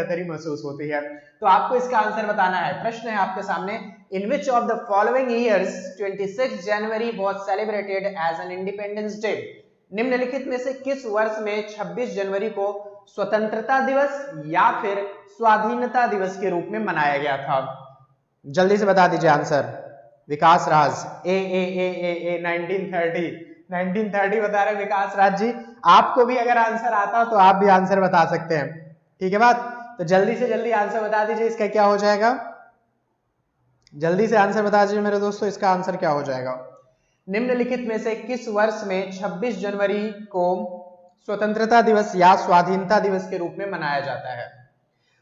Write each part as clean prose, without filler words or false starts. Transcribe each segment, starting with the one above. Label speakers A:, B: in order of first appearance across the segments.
A: बेहतरी महसूस होती है। तो आपको इसका आंसर बताना है। प्रश्न है आपके सामने, in which of the following years 26 January was celebrated as an independence day. निम्नलिखित में से किस वर्ष में 26 जनवरी को स्वतंत्रता दिवस या फिर स्वाधीनता दिवस के रूप में मनाया गया था? जल्दी से बता दीजिए आंसर। विकास राज ए 1930 बता रहे विकास राज जी। आपको भी अगर आंसर आता तो आप भी आंसर बता सकते हैं, ठीक है बात। तो जल्दी से जल्दी आंसर बता दीजिए, इसका क्या हो जाएगा? जल्दी से आंसर बता दीजिए मेरे दोस्तों, इसका आंसर क्या हो जाएगा? निम्नलिखित में से किस वर्ष में 26 जनवरी को स्वतंत्रता दिवस या स्वाधीनता दिवस के रूप में मनाया जाता है?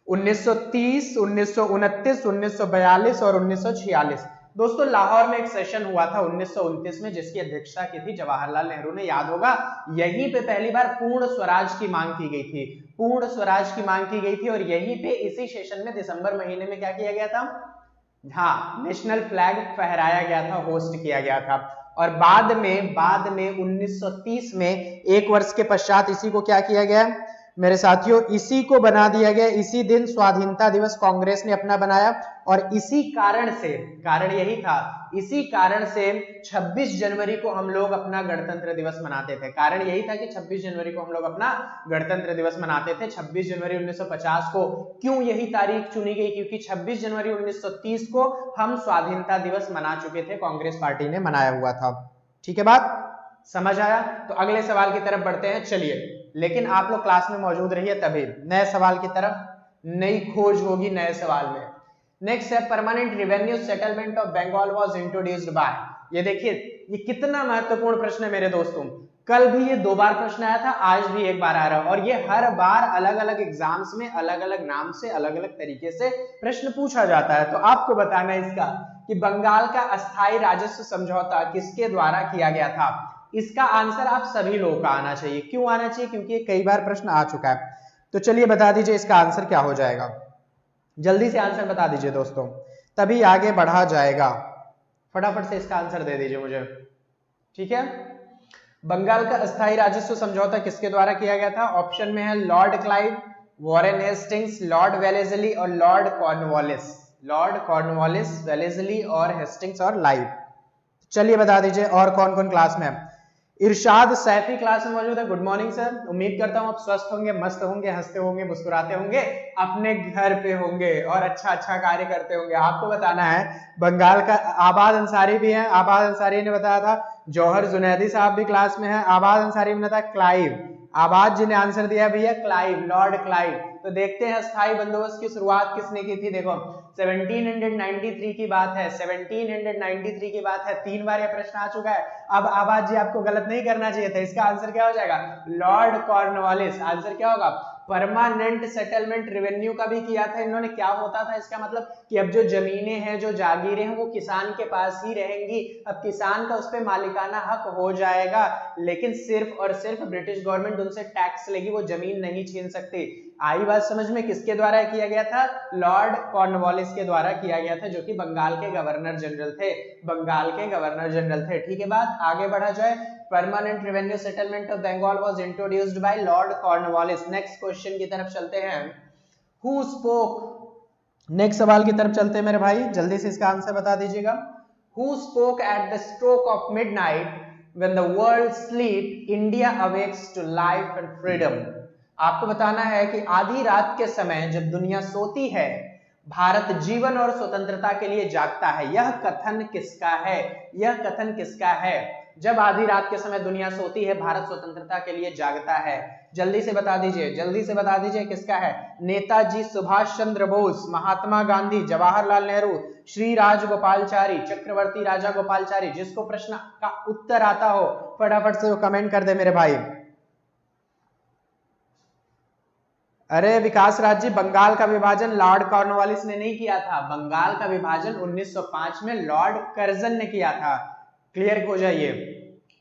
A: 1930, 1929, 1942 और 1946। दोस्तों लाहौर में एक सेशन हुआ था 1929 में, जिसकी अध्यक्षता की थी जवाहरलाल नेहरू ने, याद होगा। यहीं पे पहली बार पूर्ण स्वराज की मांग की गई थी, पूर्ण स्वराज की मांग की गई थी। और यहीं पे इसी सेशन में दिसंबर महीने में क्या किया गया था? हाँ, नेशनल फ्लैग फहराया गया था, होस्ट किया गया था। और बाद में 1930 में एक वर्ष के पश्चात इसी को क्या किया गया मेरे साथियों? इसी को बना दिया गया। इसी दिन स्वाधीनता दिवस कांग्रेस ने अपना बनाया। और इसी कारण से, कारण यही था, इसी कारण से 26 जनवरी को हम लोग अपना गणतंत्र दिवस मनाते थे। कारण यही था कि 26 जनवरी को हम लोग अपना गणतंत्र दिवस मनाते थे। 26 जनवरी 1950 को क्यों यही तारीख चुनी गई? क्योंकि 26 जनवरी 1930 को हम स्वाधीनता दिवस मना चुके थे, कांग्रेस पार्टी ने मनाया हुआ था। ठीक है बात, समझ आया? तो अगले सवाल की तरफ बढ़ते हैं। चलिए, लेकिन आप लोग क्लास में मौजूद रहिए, तभी नए सवाल की तरफ, नई खोज होगी नए सवाल में। नेक्स्ट है, permanent revenue settlement of Bengal was introduced by. ये देखिए, ये कितना महत्वपूर्ण प्रश्न है मेरे दोस्तों। कल भी ये 2 बार प्रश्न आया था, आज भी 1 बार आ रहा है। और ये हर बार अलग अलग एग्जाम्स में अलग अलग नाम से, अलग अलग तरीके से प्रश्न पूछा जाता है। तो आपको बताना है इसका कि बंगाल का अस्थायी राजस्व समझौता किसके द्वारा किया गया था। इसका आंसर आप सभी लोगों का आना चाहिए। क्यों आना चाहिए? क्योंकि ये कई बार प्रश्न आ चुका है। तो चलिए बता दीजिए इसका आंसर क्या हो जाएगा। जल्दी से आंसर बता दीजिए दोस्तों, तभी आगे बढ़ा जाएगा। फटाफट से इसका आंसर दे दीजिए मुझे, ठीक है। बंगाल का अस्थायी राजस्व समझौता किसके द्वारा किया गया था? ऑप्शन में है Lord Clive, Warren Hastings, Lord Wellesley और Lord Cornwallis. Lord Cornwallis, Wellesley और हेस्टिंग्स और लाइव। चलिए बता दीजिए और कौन कौन क्लास में है। इरशाद सैफी क्लास में मौजूद है। गुड मॉर्निंग सर, उम्मीद करता हूं आप स्वस्थ होंगे, मस्त होंगे, हंसते होंगे, मुस्कुराते होंगे, अपने घर पे होंगे और अच्छा अच्छा कार्य करते होंगे। आपको बताना है बंगाल का आबाद अंसारी भी है, आबाद अंसारी ने बताया था। जौहर जुनैदी साहब भी क्लास में है। आबाद अंसारी ने बताया क्लाइव। आबाद जी ने आंसर दिया भैया क्लाइव, लॉर्ड क्लाइव। तो देखते हैं अस्थायी बंदोबस्त की शुरुआत किसने की थी। देखो 1793 की बात है, 1793 की बात है। 3 बार यह प्रश्न आ चुका है। अब आबाद जी आपको गलत नहीं करना चाहिए था। इसका आंसर क्या हो जाएगा? Lord Cornwallis. आंसर क्या होगा? परमानेंट सेटलमेंट रेवेन्यू का भी किया था इन्होंने। क्या होता था इसका मतलब कि अब जो जमीनें हैं, जो जागीरें हैं, वो किसान के पास ही रहेंगी। अब किसान का उस पर मालिकाना हक हो जाएगा, लेकिन सिर्फ और सिर्फ ब्रिटिश गवर्नमेंट उनसे टैक्स लेगी, वो जमीन नहीं छीन सकती। आई बात समझ में? किसके द्वारा किया गया था? लॉर्ड कॉर्नवालिस के द्वारा किया गया था, जो कि बंगाल के गवर्नर जनरल थे। बंगाल के गवर्नर जनरल थे। ठीक है बात, आगे बढ़ा जाए। Permanent revenue settlement of Bengal was introduced by Lord Cornwallis. Next question की तरफ चलते हैं। Who spoke. नेक्स्ट सवाल की तरफ चलते हैं मेरे भाई, जल्दी से इसका आंसर बता दीजिएगा। Who spoke at the stroke of midnight when the world sleep India awakes to life and freedom. आपको बताना है कि आधी रात के समय जब दुनिया सोती है, भारत जीवन और स्वतंत्रता के लिए जागता है। यह कथन किसका है? यह कथन किसका है? जब आधी रात के समय दुनिया सोती है, भारत स्वतंत्रता के लिए जागता है। जल्दी से बता दीजिए, जल्दी से बता दीजिए किसका है? नेताजी सुभाष चंद्र बोस, महात्मा गांधी, जवाहरलाल नेहरू, श्री राजगोपालचारी, चक्रवर्ती राजा गोपालचारी। जिसको प्रश्न का उत्तर आता हो फटाफट से वो कमेंट कर दे मेरे भाई। अरे विकास राज जी, बंगाल का विभाजन लॉर्ड कॉर्नवालिस ने नहीं किया था। बंगाल का विभाजन 1905 में लॉर्ड कर्जन ने किया था। क्लियर हो जाइए।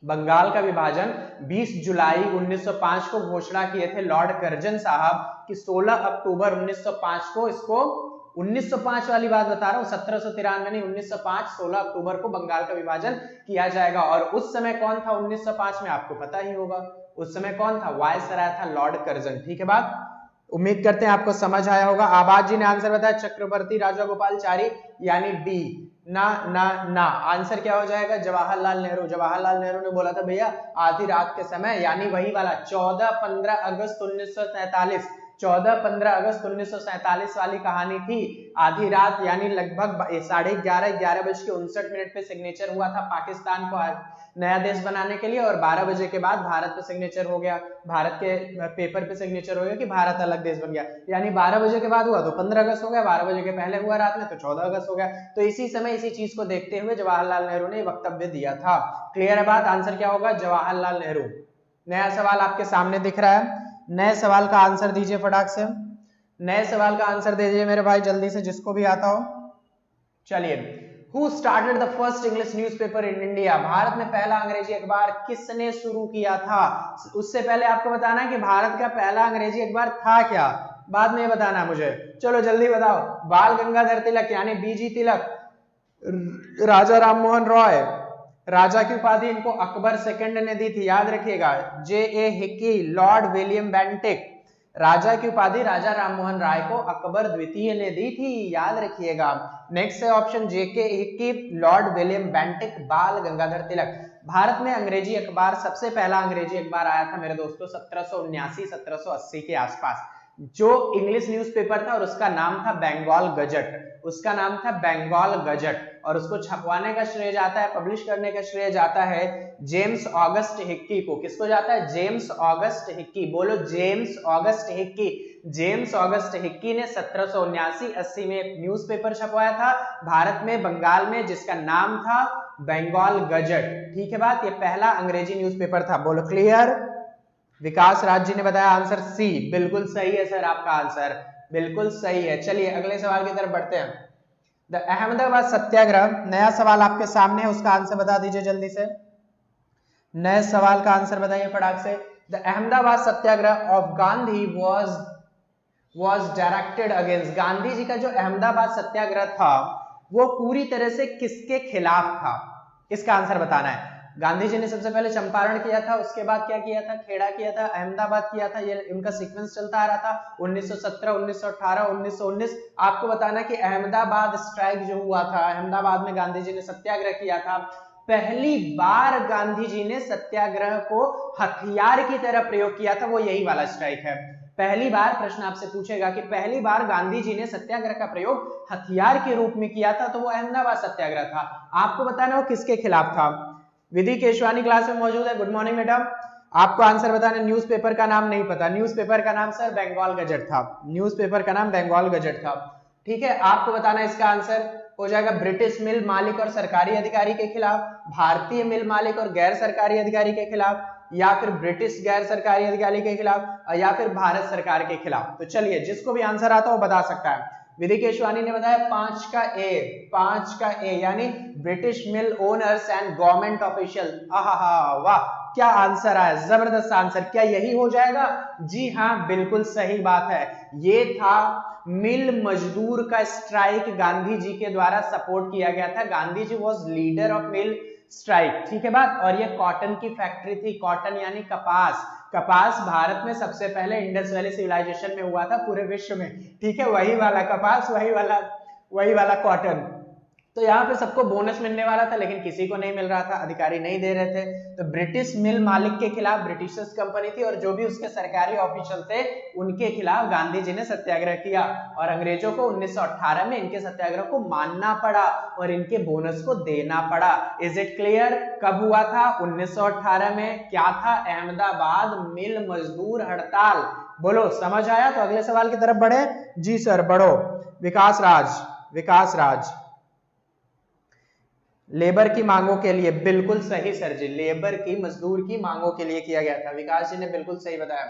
A: बंगाल का विभाजन 20 जुलाई 1905 को घोषणा किए थे लॉर्ड कर्जन साहब कि 16 अक्टूबर 1905 को, इसको 1905 वाली बात बता रहा हूं, 1793 नहीं, 1905 16 अक्टूबर को बंगाल का विभाजन किया जाएगा। और उस समय कौन था 1905 में? आपको पता ही होगा उस समय कौन था? वायसराय था लॉर्ड कर्जन। ठीक है बात, उम्मीद करते हैं आपको समझ आया होगा। आबाद जी ने आंसर बताया चक्रवर्ती राजागोपालचारी, यानी डी। ना ना ना, आंसर क्या हो जाएगा? जवाहरलाल नेहरू। जवाहरलाल नेहरू ने बोला था भैया आधी रात के समय, यानी वही वाला 14-15 अगस्त 1947, 14-15 अगस्त 1947 वाली कहानी थी। आधी रात यानी लगभग 11:30 पे सिग्नेचर हुआ था पाकिस्तान को नया देश बनाने के लिए, और 12 बजे के बाद भारत पे सिग्नेचर हो गया, भारत के पेपर पे सिग्नेचर हो गया कि भारत अलग देश बन गया। यानी 12 बजे के बाद हुआ तो 15 अगस्त हो गया, 12 बजे के पहले हुआ रात में तो 14 अगस्त हो गया। तो इसी समय इसी चीज को देखते हुए जवाहरलाल नेहरू ने वक्तव्य दिया था। क्लियर है बात? आंसर क्या होगा? जवाहरलाल नेहरू। नया सवाल आपके सामने दिख रहा है, नए सवाल का आंसर दीजिए फटाक से। नए सवाल का आंसर दे दीजिए मेरे भाई जल्दी से, जिसको भी आता हो। चलिए, Who started the first English newspaper in India? Bharat में पहला अंग्रेजी अखबार किसने शुरू किया था? उससे पहले आपको बताना है कि भारत का पहला अंग्रेजी अखबार था क्या, बाद में बताना है मुझे। चलो जल्दी बताओ। बाल गंगाधर तिलक यानी बीजी तिलक, राजा राममोहन रॉय, राजा की उपाधि इनको अकबर सेकंड ने दी थी, याद रखिएगा। J.A. Hicky, Lord William Bentinck, राजा की उपाधि राजा राममोहन राय को अकबर द्वितीय ने दी थी, याद रखिएगा। नेक्स्ट है option J.K. Hickey, Lord William Bentinck, बाल गंगाधर तिलक। भारत में अंग्रेजी अखबार, सबसे पहला अंग्रेजी अखबार आया था मेरे दोस्तों 1779-1780 के आसपास, जो इंग्लिश न्यूज़पेपर था और उसका नाम था बंगाल गजट। उसका नाम था बंगाल गजट, और उसको छपवाने का श्रेय जाता है, पब्लिश करने का श्रेय जाता है जेम्स ऑगस्ट हिक्की को। किसको जाता है? James August Hicky. बोलो, James August Hicky. James August Hicky ने 1779-80 में एक न्यूज़पेपर छपवाया था भारत में, बंगाल में, जिसका नाम था बंगाल गजट। ठीक है बात? ये पहला अंग्रेजी न्यूज़पेपर था। बोलो क्लियर? विकास राज जी ने बताया आंसर सी, बिल्कुल सही है सर, आपका आंसर बिल्कुल सही है। चलिए अगले सवाल की तरफ बढ़ते हैं। द अहमदाबाद सत्याग्रह, नया सवाल आपके सामने है, उसका आंसर बता दीजिए जल्दी से। नए सवाल का आंसर बताइए फटाक से। The Ahmedabad satyagraha of Gandhi was directed against, Gandhi ji का जो अहमदाबाद सत्याग्रह था वो पूरी तरह से किसके खिलाफ था? इसका आंसर बताना है। गांधी जी ने सबसे पहले चंपारण किया था, उसके बाद क्या किया था? खेड़ा किया था, अहमदाबाद किया था। ये उनका सीक्वेंस चलता आ रहा था 1917, 1918, 1919। आपको बताना कि अहमदाबाद स्ट्राइक जो हुआ था, अहमदाबाद में गांधी जी ने सत्याग्रह किया था। पहली बार गांधी जी ने सत्याग्रह को हथियार की तरह प्रयोग किया था, वो यही वाला स्ट्राइक है। पहली बार, प्रश्न आपसे पूछेगा कि पहली बार गांधी जी ने सत्याग्रह का प्रयोग हथियार के रूप में किया था, तो वो अहमदाबाद सत्याग्रह था। आपको बताना वो किसके खिलाफ था। विधि केशवानी क्लास में मौजूद है, गुड मॉर्निंग मैडम। आपको आंसर बताना, न्यूज़पेपर का नाम नहीं पता। न्यूज़पेपर का नाम सर बंगाल गजट था, न्यूज़पेपर का नाम बंगाल गजट था। ठीक है, आपको बताना इसका आंसर हो जाएगा ब्रिटिश मिल मालिक और सरकारी अधिकारी के खिलाफ, भारतीय मिल मालिक और गैर सरकारी अधिकारी के खिलाफ, या फिर ब्रिटिश गैर सरकारी अधिकारी के खिलाफ, या फिर भारत सरकार के खिलाफ। तो चलिए जिसको भी आंसर आता हो बता सकता है। विधि केशवानी ने बताया 5 का ए यानी British mill owners and government official. वाह, क्या आंसर आया, जबरदस्त आंसर। क्या यही हो जाएगा? जी हाँ, बिल्कुल सही बात है। ये था मिल मजदूर का स्ट्राइक, गांधी जी के द्वारा सपोर्ट किया गया था। Gandhi ji was leader of mill strike. ठीक है बात? और ये कॉटन की फैक्ट्री थी, कॉटन यानी कपास। कपास भारत में सबसे पहले इंडस वैली सिविलाइजेशन में हुआ था पूरे विश्व में। ठीक है, वही वाला कपास, वही वाला कॉटन। तो यहाँ पे सबको बोनस मिलने वाला था, लेकिन किसी को नहीं मिल रहा था, अधिकारी नहीं दे रहे थे। तो ब्रिटिश मिल मालिक के खिलाफ, ब्रिटिशर्स कंपनी थी, और जो भी उसके सरकारी ऑफिशियल थे उनके खिलाफ गांधी जी ने सत्याग्रह किया, और अंग्रेजों को 1918 में इनके सत्याग्रह को मानना पड़ा और इनके बोनस को देना पड़ा। Is it clear? कब हुआ था? 1918 में। क्या था? अहमदाबाद मिल मजदूर हड़ताल। बोलो समझ आया? तो अगले सवाल की तरफ बढ़े। जी सर बढ़ो। विकास राज, लेबर की मांगों के लिए, बिल्कुल सही सर जी, लेबर की, मजदूर की मांगों के लिए किया गया था। विकास जी ने बिल्कुल सही बताया।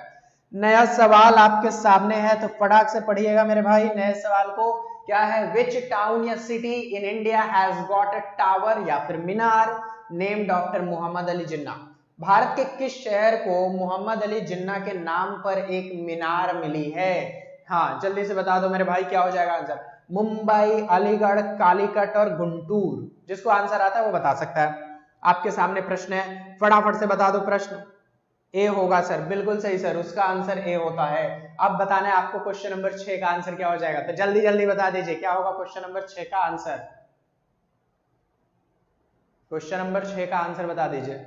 A: नया सवाल आपके सामने है, तो फटाक से पढ़िएगा मेरे भाई नए सवाल को। क्या है? विच टाउन या city in India has got a tower या फिर मीनार नेम्ड आफ्टर मोहम्मद अली जिन्ना? भारत के किस शहर को मोहम्मद अली जिन्ना के नाम पर एक मीनार मिली है? हाँ जल्दी से बता दो मेरे भाई, क्या हो जाएगा आंसर? मुंबई, अलीगढ़, कालीकट और गुंटूर। जिसको आंसर आता है वो बता सकता है। आपके सामने प्रश्न है, फटाफट से बता दो प्रश्न। ए होगा सर, बिल्कुल सही सर, उसका आंसर ए होता है। अब बताना है आपको क्वेश्चन नंबर 6 का आंसर क्या हो जाएगा, तो जल्दी जल्दी बता दीजिए क्या होगा क्वेश्चन नंबर 6 का आंसर। क्वेश्चन नंबर 6 का आंसर बता दीजिए।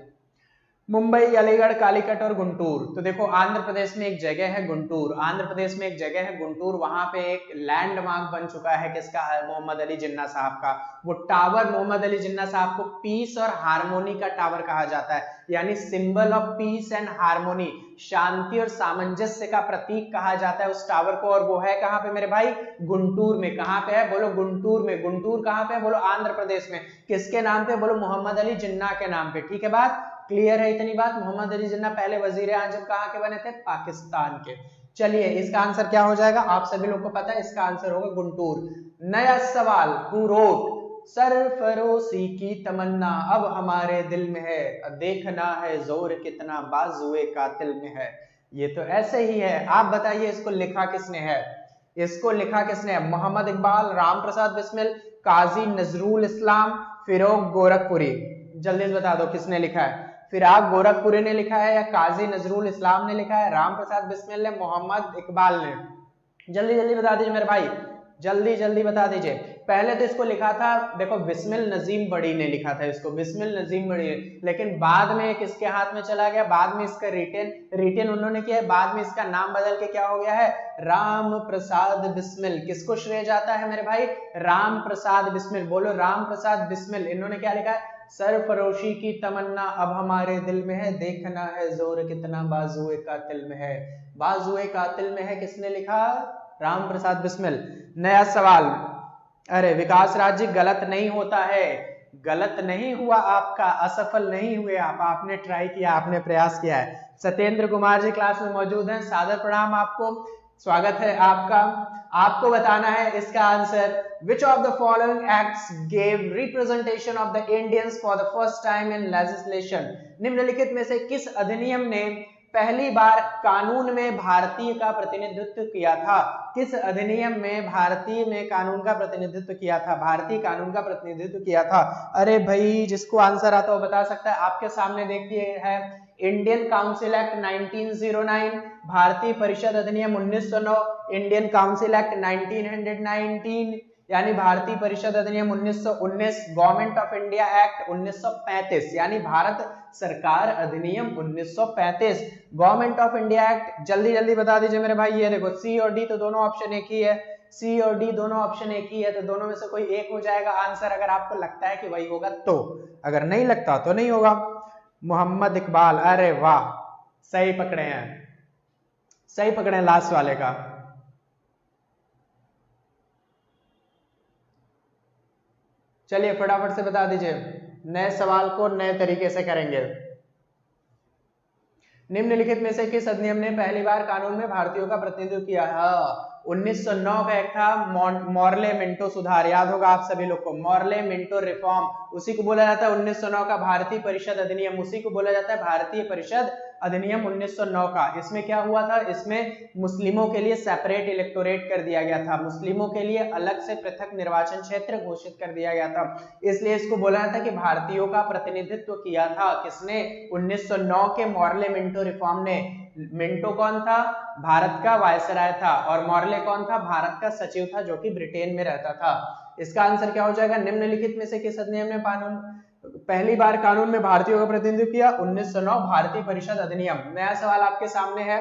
A: मुंबई, अलीगढ़, कालीकट और गुंटूर। तो देखो आंध्र प्रदेश में एक जगह है गुंटूर, आंध्र प्रदेश में एक जगह है गुंटूर, वहां पे एक लैंडमार्क बन चुका है किसका, मोहम्मद अली जिन्ना साहब का। वो टावर मोहम्मद अली जिन्ना साहब को पीस और हार्मोनी का टावर कहा जाता है, यानी symbol of peace and harmony, शांति और सामंजस्य का प्रतीक कहा जाता है उस टावर को। और वो है कहाँ पे मेरे भाई, गुंटूर में। कहाँ पे है बोलो, गुंटूर में। गुंटूर कहाँ पे है बोलो, आंध्र प्रदेश में। किसके नाम पे बोलो, मोहम्मद अली जिन्ना के नाम पे। ठीक है, बात क्लियर है इतनी बात। मोहम्मद अली जिन्ना पहले वजीर आजम कहाँ के बने थे, पाकिस्तान के। चलिए इसका आंसर क्या हो जाएगा, आप सभी लोग को पता है, इसका आंसर होगा गुंटूर। नया सवाल, हु रोट सरफरोशी की तमन्ना अब हमारे दिल में है, देखना है जोर कितना बाजुए कातिल में है। ये तो ऐसे ही है, आप बताइए इसको लिखा किसने है, इसको लिखा किसने है। मोहम्मद इकबाल, राम प्रसाद बिस्मिल, काजी नजरुल इस्लाम, फिरोग गोरखपुरी। जल्दी से बता दो किसने लिखा है, फिराक गोरखपुरी ने लिखा है या काजी नजरुल इस्लाम ने लिखा है, राम प्रसाद बिस्मिल ने, मोहम्मद इकबाल ने। जल्दी जल्दी बता दीजिए मेरे भाई, जल्दी जल्दी बता दीजिए। पहले तो इसको लिखा था देखो बिस्मिल नजीम बड़ी ने लिखा था इसको, बिस्मिल नजीम बड़ी, लेकिन बाद में किसके हाथ में चला गया, बाद में इसका रिटेन उन्होंने किया है, बाद में इसका नाम बदल के क्या हो गया है, राम प्रसाद बिस्मिल। किसको श्रेय जाता है मेरे भाई, राम प्रसाद बिस्मिल। बोलो राम प्रसाद बिस्मिल। इन्होंने क्या लिखा है, सरफरोशी की तमन्ना अब हमारे दिल में है, देखना है जोर कितना बाजुए कातिल में है। बाजुए कातिल में है किसने लिखा, राम प्रसाद बिस्मिल। नया सवाल, अरे विकास राज जी गलत नहीं होता है, गलत नहीं हुआ आपका, असफल नहीं हुए आप, आपने ट्राई किया, आपने प्रयास किया है। सत्येंद्र कुमार जी क्लास में मौजूद हैं, सादर प्रणाम आपको, स्वागत है आपका। आपको बताना है इसका answer, which of the following acts gave representation of the Indians for the first time in legislation। निम्नलिखित में से किस अधिनियम ने पहली बार कानून में भारतीय का प्रतिनिधित्व किया था, किस अधिनियम में भारतीय में कानून का प्रतिनिधित्व किया था, भारतीय कानून का प्रतिनिधित्व किया था। अरे भाई जिसको आंसर आता है वो बता सकता है, आपके सामने देखिए है इंडियन काउंसिल एक्ट 1909, भारतीय परिषद अधिनियम 1909, इंडियन काउंसिल एक्ट 1919 यानी भारतीय परिषद अधिनियम 1919, गवर्नमेंट ऑफ इंडिया एक्ट 1935 यानी भारत सरकार अधिनियम 1935, गवर्नमेंट ऑफ इंडिया एक्ट। जल्दी जल्दी बता दीजिए मेरे भाई। ये देखो सी और डी तो दोनों ऑप्शन एक ही है, सी और डी दोनों ऑप्शन एक ही है, तो दोनों में से कोई एक हो जाएगा आंसर, अगर आपको लगता है कि वही होगा तो, अगर नहीं लगता तो नहीं होगा। मोहम्मद इकबाल, अरे वाह सही पकड़े हैं, सही पकड़े हैं लास्ट वाले का। चलिए फटाफट से बता दीजिए, नए सवाल को नए तरीके से करेंगे। निम्नलिखित में से किस अधिनियम ने पहली बार कानून में भारतीयों का प्रतिनिधित्व किया है। 1909 का एक था मॉर्ले मिंटो सुधार, याद होगा आप सभी लोग को, मॉर्ले मिंटो रिफॉर्म, उसी को बोला जाता है 1909 का भारतीय परिषद अधिनियम, उसी को बोला जाता है भारतीय परिषद अधिनियम 1909 का। इसमें क्या हुआ था, इसमें मुस्लिमों के लिए सेपरेट इलेक्टोरेट कर दिया गया था, मुस्लिमों के लिए अलग से पृथक निर्वाचन क्षेत्र घोषित कर दिया गया था, इसलिए इसको बोला जाता है कि भारतीयों का प्रतिनिधित्व किया था किसने, 1909 के मॉर्ले मिंटो रिफॉर्म ने। मिंटो कौन था, भारत का वायसराय था, और मॉर्ले कौन था, भारत का सचिव था जो कि ब्रिटेन में रहता था। इसका आंसर क्या हो जाएगा, निम्नलिखित में से किस अधिनियम ने पहली बार कानून में भारतीयों का प्रतिनिधित्व किया, 1909 भारतीय परिषद अधिनियम। नया सवाल आपके सामने है,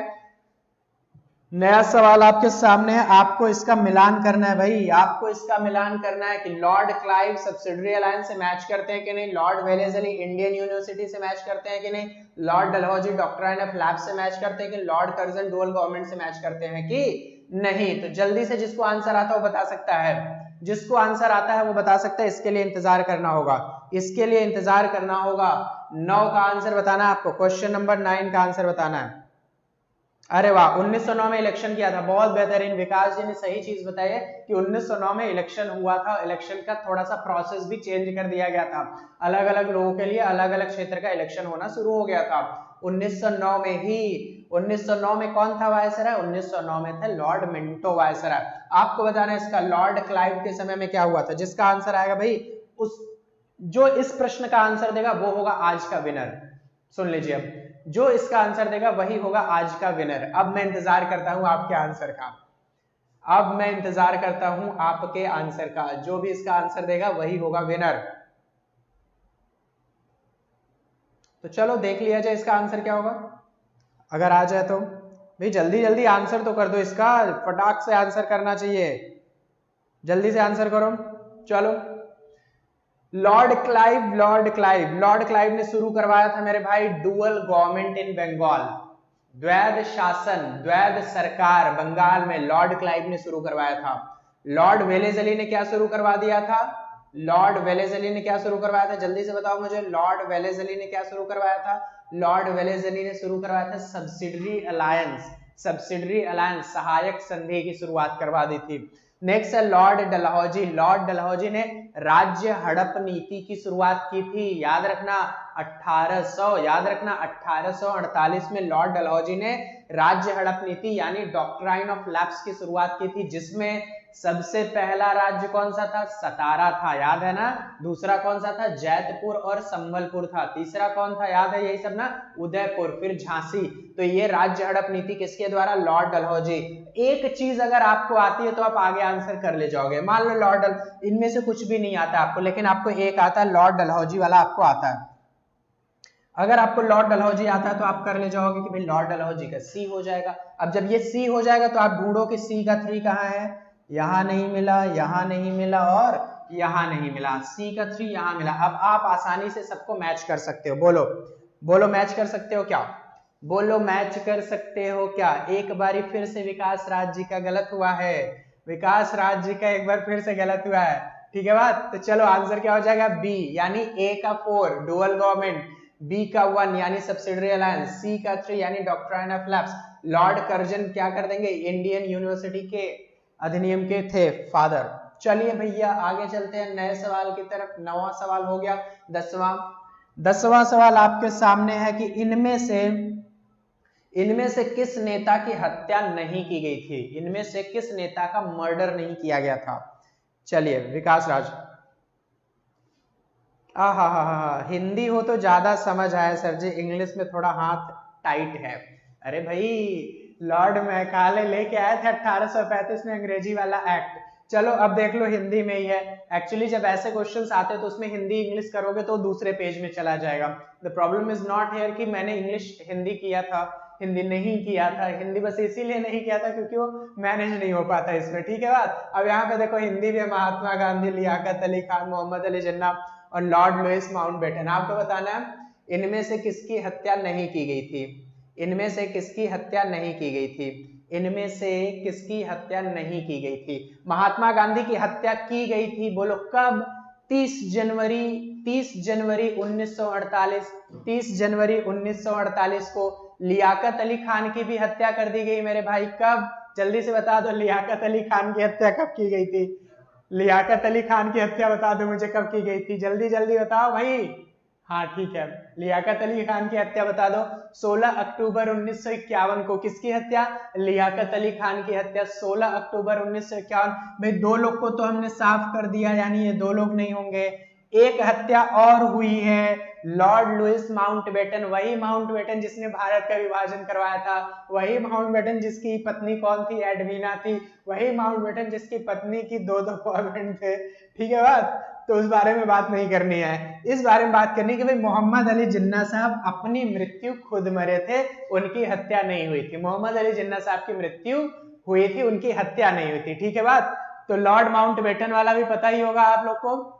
A: नया सवाल आपके सामने है, आपको इसका मिलान करना है भाई, आपको इसका मिलान करना है कि लॉर्ड क्लाइव सब्सिडरी अलायंस से मैच करते हैं कि नहीं, लॉर्ड वेलेस्ली इंडियन यूनिवर्सिटी से मैच करते हैं कि नहीं, Lord Dalhousie doctrine of labs से मैच करते हैं कि लॉर्ड कर्जन डुअल गवर्नमेंट से मैच करते हैं कि नहीं। तो जल्दी से जिसको आंसर आता है वो बता सकता है, जिसको आंसर आता है वो बता सकता है। इसके लिए इंतजार करना होगा, इसके लिए इंतजार करना होगा। 9 का आंसर बताना है आपको, क्वेश्चन नंबर 9 का आंसर बताना है। अरे वाह 1909 में इलेक्शन किया था, बहुत बेहतरीन, विकास जी ने सही चीज बताई है कि 1909 में इलेक्शन हुआ था, इलेक्शन का थोड़ा सा प्रोसेस भी चेंज कर दिया गया था, अलग अलग लोगों के लिए अलग अलग क्षेत्र का इलेक्शन होना शुरू हो गया था 1909 में ही। 1909 में कौन था वायसराय, 1909 में थे लॉर्ड मिंटो वायसराय। आपको बताना है इसका लॉर्ड क्लाइव के समय में क्या हुआ था। जिसका आंसर आएगा भाई, उस जो इस प्रश्न का आंसर देगा वो होगा आज का विनर। सुन लीजिए अब, जो इसका आंसर देगा वही होगा आज का विनर। अब मैं इंतजार करता हूं आपके आंसर का, अब मैं इंतजार करता हूं आपके आंसर का। जो भी इसका आंसर देगा वही होगा विनर। तो चलो देख लिया जाए इसका आंसर क्या होगा। अगर आ जाए तो भाई जल्दी जल्दी आंसर तो कर दो इसका, फटाक से आंसर करना चाहिए, जल्दी से आंसर करो। चलो Lord Clive, Lord Clive, Lord Clive ने शुरू करवाया था मेरे भाई डुअल गवर्नमेंट इन बंगाल, द्वैध शासन, द्वैध सरकार बंगाल में लॉर्ड क्लाइव ने शुरू करवाया था। लॉर्ड वेलेस्ली ने क्या शुरू करवा दिया था, लॉर्ड वेलेस्ली ने क्या शुरू करवाया था, जल्दी से बताओ मुझे, लॉर्ड वेलेस्ली ने क्या शुरू करवाया था। लॉर्ड वेलेस्ली ने शुरू करवाया था सब्सिडरी अलायंस, सब्सिडरी अलायंस, सहायक संधि की शुरुआत करवा दी थी। नेक्स्ट है लॉर्ड डलहौजी, लॉर्ड डलहौजी ने राज्य हड़प नीति की शुरुआत की थी। याद रखना 1848 में लॉर्ड डलहौजी ने राज्य हड़प नीति यानी डॉक्ट्राइन ऑफ लैप्स की शुरुआत की थी, जिसमें सबसे पहला राज्य कौन सा था, सतारा था, याद है ना। दूसरा कौन सा था, जैतपुर और संबलपुर था। तीसरा कौन था, याद है, यही सब ना, उदयपुर, फिर झांसी। तो ये राज्य हड़प नीति किसके द्वारा, लॉर्ड डलहौजी। एक चीज अगर आपको आती है तो आप आगे आंसर कर ले जाओगे। मान लो लॉर्ड इनमें से कुछ भी नहीं आता आपको, लेकिन आपको एक आता है, लॉर्ड डलहौजी वाला आपको आता है। अगर आपको लॉर्ड डलहौजी आता है तो आप कर ले जाओगे कि भाई लॉर्ड डलहौजी का सी हो जाएगा। अब जब ये सी हो जाएगा तो आप ढूंढो कि सी का 3 कहाँ है, यहां नहीं मिला, यहां नहीं मिला और यहां नहीं मिला, सी का 3 यहां मिला। अब आप आसानी से सबको मैच कर सकते हो। बोलो बोलो, मैच कर सकते हो क्या, बोलो मैच कर सकते हो क्या। एक बारी फिर से विकास राज जी का गलत हुआ है, विकास राज जी का एक बार फिर से गलत हुआ है, ठीक है बात। तो चलो आंसर क्या हो जाएगा, बी यानी ए का 4 डुअल गवर्नमेंट, बी का 1 यानी सब्सिडरी अलायंस, सी का 3 यानी doctrine of lapse. Lord Curzon क्या कर देंगे, इंडियन यूनिवर्सिटी के अधिनियम के थे फादर। चलिए भैया आगे चलते हैं नए सवाल की तरफ। 9वां सवाल हो गया। 10वां सवाल आपके सामने है कि इनमें से किस नेता की हत्या नहीं की गई थी, इनमें से किस नेता का मर्डर नहीं किया गया था। चलिए विकास राज, हा हिंदी हो तो ज्यादा समझ आया सर जी, इंग्लिश में थोड़ा हाथ टाइट है। अरे भाई लॉर्ड मैकाले लेके आए थे 1835 में अंग्रेजी वाला एक्ट। चलो अब देख लो हिंदी में ही है। एक्चुअली जब ऐसे क्वेश्चंस आते हैं तो उसमें हिंदी इंग्लिश करोगे तो दूसरे पेज में चला जाएगा। The problem is not here कि मैंने इंग्लिश हिंदी किया था, हिंदी नहीं किया था। हिंदी बस इसीलिए नहीं किया था क्योंकि वो मैनेज नहीं हो पाता इसमें, ठीक है बात। अब यहाँ पे देखो हिंदी में महात्मा गांधी, लियाकत अली खान, मोहम्मद अली जिन्ना और लॉर्ड लुइस माउंटबेटन। आपको बताना है इनमें से किसकी हत्या नहीं की गई थी, इनमें से किसकी हत्या नहीं की गई थी, इनमें से किसकी हत्या नहीं की गई थी। महात्मा गांधी की हत्या की गई थी, बोलो कब, 30 जनवरी 1948, 30 जनवरी 1948 को। लियाकत अली खान की भी हत्या कर दी गई मेरे भाई, कब, जल्दी से बता दो, लियाकत अली खान की हत्या कब की गई थी, लियाकत अली खान की हत्या बता दो मुझे कब की गई थी, जल्दी जल्दी बताओ भाई। हाँ ठीक है, लियाकत अली खान की हत्या बता दो। 16 अक्टूबर 1951 को। किसकी हत्या, लियाकत अली खान की हत्या 16 अक्टूबर 1951। भाई 2 लोग को तो हमने साफ कर दिया, यानी ये 2 लोग नहीं होंगे। एक हत्या और हुई है, लॉर्ड लुइस माउंटबेटन, वही माउंटबेटन जिसने भारत का विभाजन करवाया था, वही माउंटबेटन जिसकी पत्नी कौन थी, एडवीना थी, वही माउंटबेटन जिसकी पत्नी की 2 बॉयफ्रेंड थे, ठीक है बात। तो उस बारे में बात नहीं करनी है, इस बारे में बात करनी कि भाई मोहम्मद अली जिन्ना साहब अपनी मृत्यु खुद मरे थे, उनकी हत्या नहीं हुई थी। मोहम्मद अली जिन्ना साहब की मृत्यु हुई थी, उनकी हत्या नहीं हुई थी, ठीक है बात। तो लॉर्ड माउंटबेटन वाला भी पता ही होगा आप लोग को।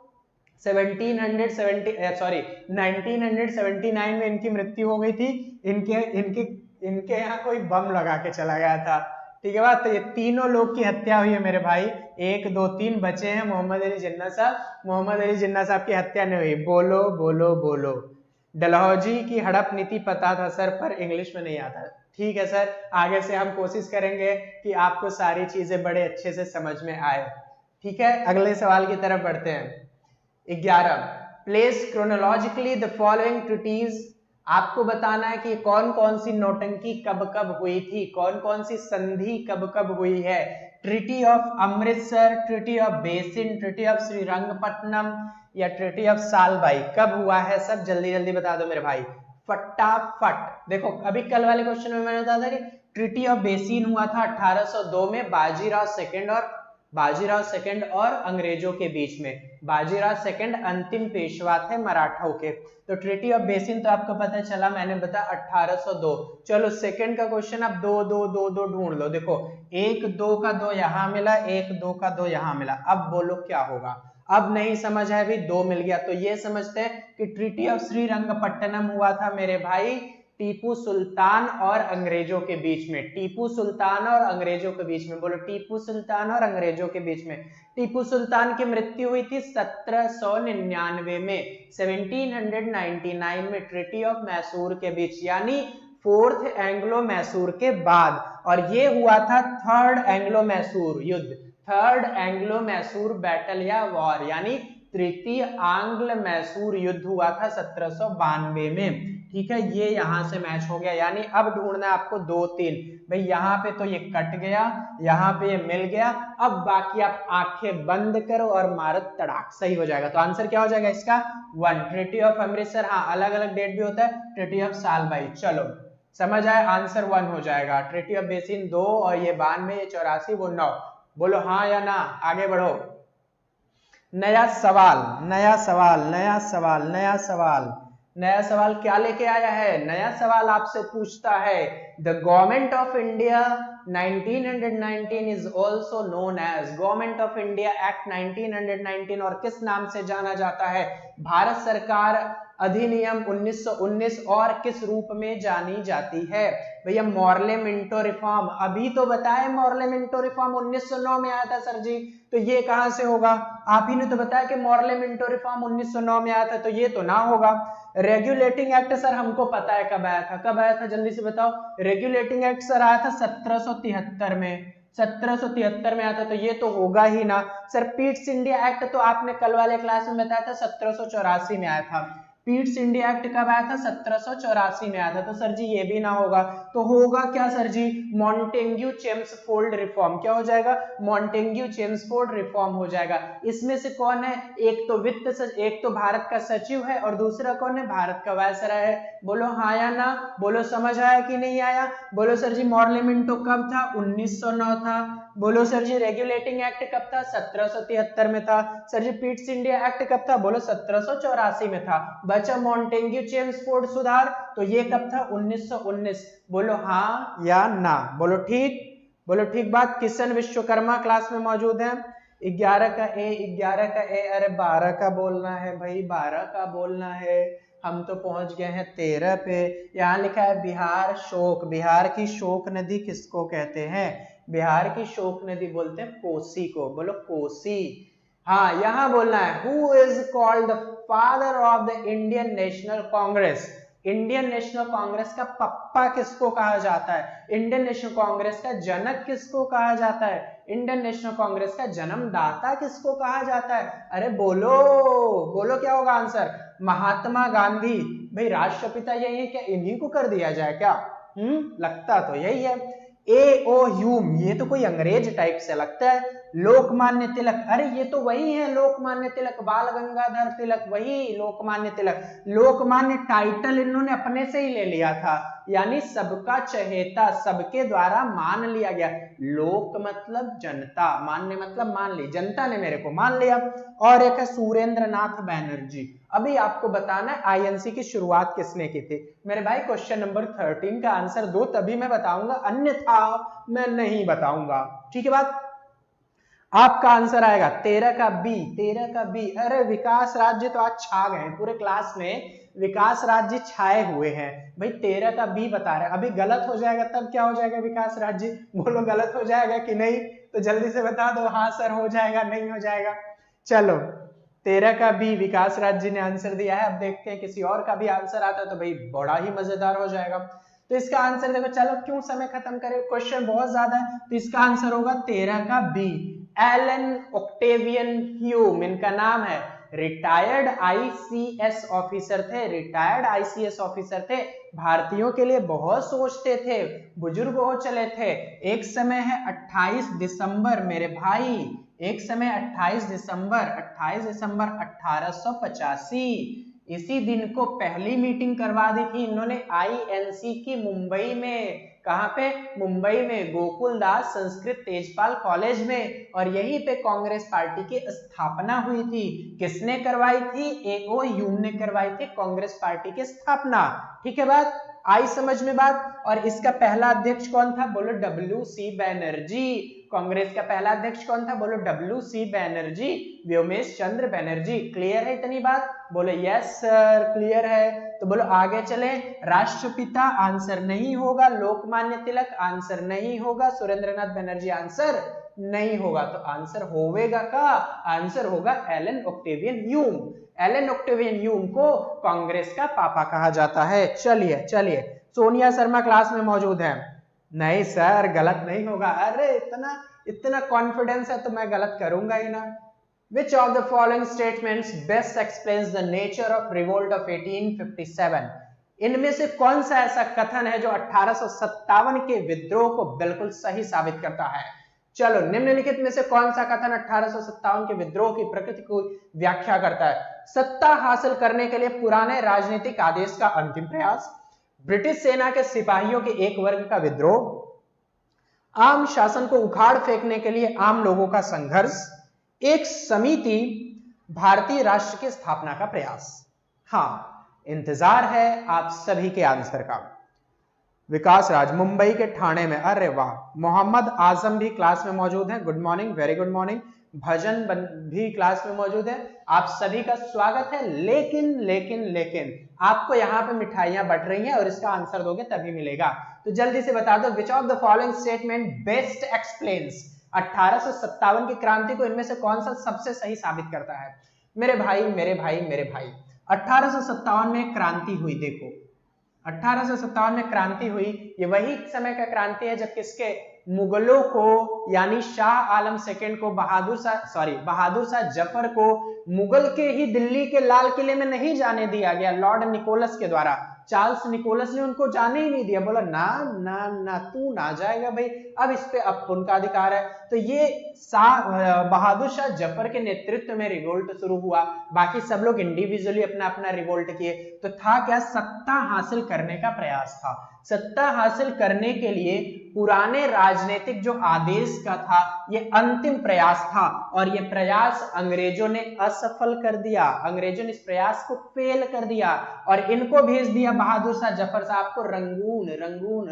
A: 1979 में इनकी मृत्यु हो गई थी। इनके यहाँ कोई बम लगा के चला गया था, ठीक है बात। तो ये तीनों लोग की हत्या हुई है मेरे भाई, 1 2 3 बचे हैं मोहम्मद अली जिन्ना साहब। मोहम्मद अली जिन्ना साहब की हत्या नहीं हुई। बोलो बोलो बोलो। डलहौजी की हड़प नीति पता था सर, पर इंग्लिश में नहीं आता। ठीक है सर, आगे से हम कोशिश करेंगे कि आपको सारी चीजें बड़े अच्छे से समझ में आए, ठीक है। अगले सवाल की तरफ बढ़ते हैं। 11, place chronologically the following treaties. आपको बताना है कि कौन कौन सी नौटंकी कब कब हुई थी, कौन कौन सी संधि कब कब हुई है। Treaty of Amritsar, treaty of Bassein, treaty of Srirangapatnam या ट्रीटी ऑफ सालबाई, कब हुआ है सब जल्दी जल्दी बता दो मेरे भाई। फटाफट देखो, अभी कल वाले क्वेश्चन में मैंने बताया था कि ट्रीटी ऑफ बेसिन हुआ था 1802 में बाजीराव सेकंड और अंग्रेजों के बीच में। बाजीराव सेकंड अंतिम पेशवा थे मराठाओं के। तो ट्रीटी ऑफ बेसिन तो आपको पता चला, मैंने बताया 1802। चलो सेकंड का क्वेश्चन, आप 2 2 2 2 ढूंढ लो। देखो 1 2 का 2 यहां मिला, 1 2 का 2 यहां मिला। अब बोलो क्या होगा? अब नहीं समझ है, अभी 2 मिल गया। तो ये समझते हैं कि ट्रीटी ऑफ श्रीरंगपट्टनम हुआ था मेरे भाई टीपू सुल्तान और अंग्रेजों के बीच में। टीपू सुल्तान और अंग्रेजों के बीच में, बोलो टीपू सुल्तान और अंग्रेजों के बीच में। टीपू सुल्तान की मृत्यु हुई थी 1799 में, 1799 में ट्रीटी ऑफ मैसूर के बीच, यानी फोर्थ एंग्लो मैसूर के बाद। और ये हुआ था थर्ड एंग्लो मैसूर युद्ध, थर्ड एंग्लो मैसूर बैटल या वॉर, यानी तृतीय आंग्ल मैसूर युद्ध हुआ था 1792 में। ठीक है, ये यहां से मैच हो गया। यानी अब ढूंढना है आपको 2 3। भाई यहाँ पे तो ये कट गया, यहाँ पे ये मिल गया। अब बाकी आप आंखें बंद करो और मारो तड़ाक, सही हो जाएगा। तो आंसर क्या हो जाएगा इसका? 1। ट्रीटी ऑफ अमृतसर, हाँ अलग अलग डेट भी होता है। ट्रीटी ऑफ सालबाई, चलो समझ आए, आंसर 1 हो जाएगा। ट्रीटी ऑफ बेसिन 2 और ये 92, ये 84, वो 9। बोलो हाँ या ना, आगे बढ़ो। नया सवाल, नया सवाल, नया सवाल, नया सवाल, नया सवाल क्या लेके आया है? नया सवाल आपसे पूछता है the government of India 1919 is also known as government of India act 1919, और किस नाम से जाना जाता है? भारत सरकार अधिनियम 1919, और किस रूप में जानी जाती है? भैया मॉर्ले मिंटो रिफॉर्म, अभी तो बताए मॉर्ले मिंटो रिफॉर्म 1909 में आया था सर जी, तो ये कहां से होगा? आप ही ने तो बताया कि मॉर्ले मिंटो रिफॉर्म 1909 में आया था, तो ये तो ना होगा। रेगुलेटिंग एक्ट सर हमको पता है कब आया था, कब आया था जल्दी से बताओ। रेगुलेटिंग एक्ट सर आया था 1773 में, 1773 में आया था, तो ये तो होगा ही ना। सर पीट्स इंडिया एक्ट तो आपने कल वाले क्लास में बताया था 1784 में आया था। पीट्स इंडिया एक्ट कब आया था? 1784 में आया था, तो सर जी ये भी ना होगा। तो होगा क्या sir ji? Montagu Chelmsford reform. क्या हो जाएगा? मॉन्टेग्यू चेम्सफोर्ड रिफॉर्म हो जाएगा। इसमें से कौन है? एक तो एक तो भारत का सचिव है और दूसरा कौन है? भारत का वायसराय है। बोलो हाँ या ना, बोलो समझ आया कि नहीं आया? बोलो सर जी मॉर्ले मिंटो कब था? 1909 था। बोलो सर जी रेगुलेटिंग एक्ट कब था? 1773 में था। सर जी पीट्स इंडिया एक्ट कब था? बोलो 1784 में था। बचा मॉन्टेग्यू चेम्सफोर्ड सुधार, तो ये कब था? 1919। बोलो हाँ या ना, बोलो ठीक, बोलो ठीक बात। किशन विश्वकर्मा क्लास में मौजूद है। 11 का ए, अरे 12 का बोलना है भाई, 12 का बोलना है। हम तो पहुंच गए हैं 13 पे। यहाँ लिखा है बिहार शोक, बिहार की शोक नदी किसको कहते हैं? बिहार की शोक नदी बोलते हैं कोसी को। बोलो कोसी। हाँ यहाँ बोलना है who is called the father of the Indian national Congress. Indian national Congress का पप्पा किसको कहा जाता है? इंडियन नेशनल कांग्रेस का जनक किसको कहा जाता है? इंडियन नेशनल कांग्रेस का जन्मदाता किसको कहा जाता है? अरे बोलो बोलो, क्या होगा आंसर? महात्मा गांधी। भाई राष्ट्रपिता यही है क्या? इन्हीं को कर दिया जाए क्या? लगता तो यही है। ए ओ ह्यूम, ये तो कोई अंग्रेज टाइप से लगता है। लोकमान्य तिलक, अरे ये तो वही है लोकमान्य तिलक, बाल गंगाधर तिलक, वही लोकमान्य तिलक। लोकमान्य टाइटल इन्होंने अपने से ही ले लिया था, यानी सबका चहेता, सबके द्वारा मान लिया गया। लोक मतलब जनता, मान्य मतलब मान ली, जनता ने मेरे को मान लिया। और एक है सुरेंद्र नाथ बैनर्जी। अभी आपको बताना है आईएनसी की शुरुआत किसने की थी। मेरे भाई क्वेश्चन नंबर 13 का आंसर दो, तभी मैं बताऊंगा, अन्यथा मैं नहीं बताऊंगा। ठीक है बात? आपका आंसर आएगा 13 का बी, 13 का बी। अरे विकास राज्य तो आज छा गए पूरे क्लास में, विकास राज्य छाए हुए हैं भाई। 13 का बी बता रहे हैं। अभी गलत हो जाएगा तब क्या हो जाएगा विकास राज्य? बोलो गलत हो जाएगा कि नहीं? तो जल्दी से बता दो, हाँ सर हो जाएगा, नहीं हो जाएगा। चलो 13 का बी विकास राज्य ने आंसर दिया है। अब देखते हैं किसी और का भी आंसर आता है तो भाई बड़ा ही मजेदार हो जाएगा। तो इसका आंसर देखो, चलो क्यों समय खत्म करें, क्वेश्चन बहुत ज्यादा है। तो इसका आंसर होगा 13 का बी, एलन ऑक्टेवियन ह्यूम इनका नाम है। रिटायर्ड आईसीएस ऑफिसर थे, रिटायर्ड आईसीएस ऑफिसर थे। भारतीयों के लिए बहुत सोचते थे, बुजुर्ग हो चले थे। एक समय है 28 दिसंबर मेरे भाई, एक समय 28 दिसंबर 1885, इसी दिन को पहली मीटिंग करवा दी थी इन्होंने आईएनसी की मुंबई में। कहां पे? मुंबई में, गोकुलदास संस्कृत तेजपाल कॉलेज में। और यहीं पे कांग्रेस पार्टी की स्थापना हुई थी। किसने करवाई थी? एओ ह्यूम ने करवाई थी कांग्रेस पार्टी की स्थापना। ठीक है बात? आई समझ में बात? और इसका पहला अध्यक्ष कौन था? बोलो डब्ल्यू.सी. बैनर्जी। कांग्रेस का पहला अध्यक्ष कौन था? बोलो डब्ल्यू.सी. बैनर्जी, व्योमेश चंद्र बैनर्जी। क्लियर है इतनी बात? बोलो यस सर क्लियर है। तो बोलो आगे चले। राष्ट्रपिता आंसर नहीं होगा, लोकमान्य तिलक आंसर नहीं होगा, सुरेंद्रनाथ बनर्जी आंसर नहीं होगा। तो आंसर होवेगा का? आंसर होगा Allan Octavian Hume. Allan Octavian Hume को कांग्रेस का पापा कहा जाता है। चलिए चलिए, सोनिया शर्मा क्लास में मौजूद है? नहीं सर गलत नहीं होगा। अरे इतना कॉन्फिडेंस है तो मैं गलत करूंगा ही ना। Which of the following statements best explains the nature of revolt of 1857? इनमें से कौन सा ऐसा कथन है जो 1857 के विद्रोह को बिल्कुल सही साबित करता है? चलो, निम्नलिखित में से कौन सा कथन 1857 के विद्रोह की प्रकृति को व्याख्या करता है? सत्ता हासिल करने के लिए पुराने राजनीतिक आदेश का अंतिम प्रयास, ब्रिटिश सेना के सिपाहियों के एक वर्ग का विद्रोह, आम शासन को उखाड़ फेंकने के लिए आम लोगों का संघर्ष, एक समिति, भारतीय राष्ट्र की स्थापना का प्रयास। हाँ, इंतजार है आप सभी के आंसर का। विकास राज मुंबई के ठाणे में, अरे वाह। मोहम्मद आजम भी क्लास में मौजूद है, good morning, very good morning. Bhajan भी क्लास में मौजूद है, आप सभी का स्वागत है। लेकिन आपको यहाँ पे मिठाइयां बट रही हैं और इसका आंसर दोगे तभी मिलेगा। तो जल्दी से बता दो, विच of the following statement best explains 1857 की क्रांति को इनमें से कौन सा सबसे सही साबित करता है? मेरे भाई 1857 में क्रांति हुई। देखो 1857 में क्रांति हुई, ये वही समय का क्रांति है जब किसके? मुगलों को, यानी शाह आलम सेकंड को, बहादुर शाह जफर को मुगल के ही दिल्ली के लाल किले में नहीं जाने दिया गया लॉर्ड निकोलस के द्वारा। चार्ल्स निकोलस ने उनको जाने ही नहीं दिया, बोला ना ना ना तू ना जाएगा भाई, अब इस पे अब उनका अधिकार है। तो ये बहादुर शाह जफर के नेतृत्व में रिवोल्ट शुरू हुआ, बाकी सब लोग इंडिविजुअली अपना अपना रिवोल्ट किए। तो था क्या? सत्ता हासिल करने का प्रयास था। सत्ता हासिल करने के लिए पुराने राजनीतिक जो आदेश का था ये अंतिम प्रयास था, और ये प्रयास अंग्रेजों ने असफल कर दिया। अंग्रेजों ने इस प्रयास को फेल कर दिया और इनको भेज दिया बहादुर शाह जफर साहब को रंगून।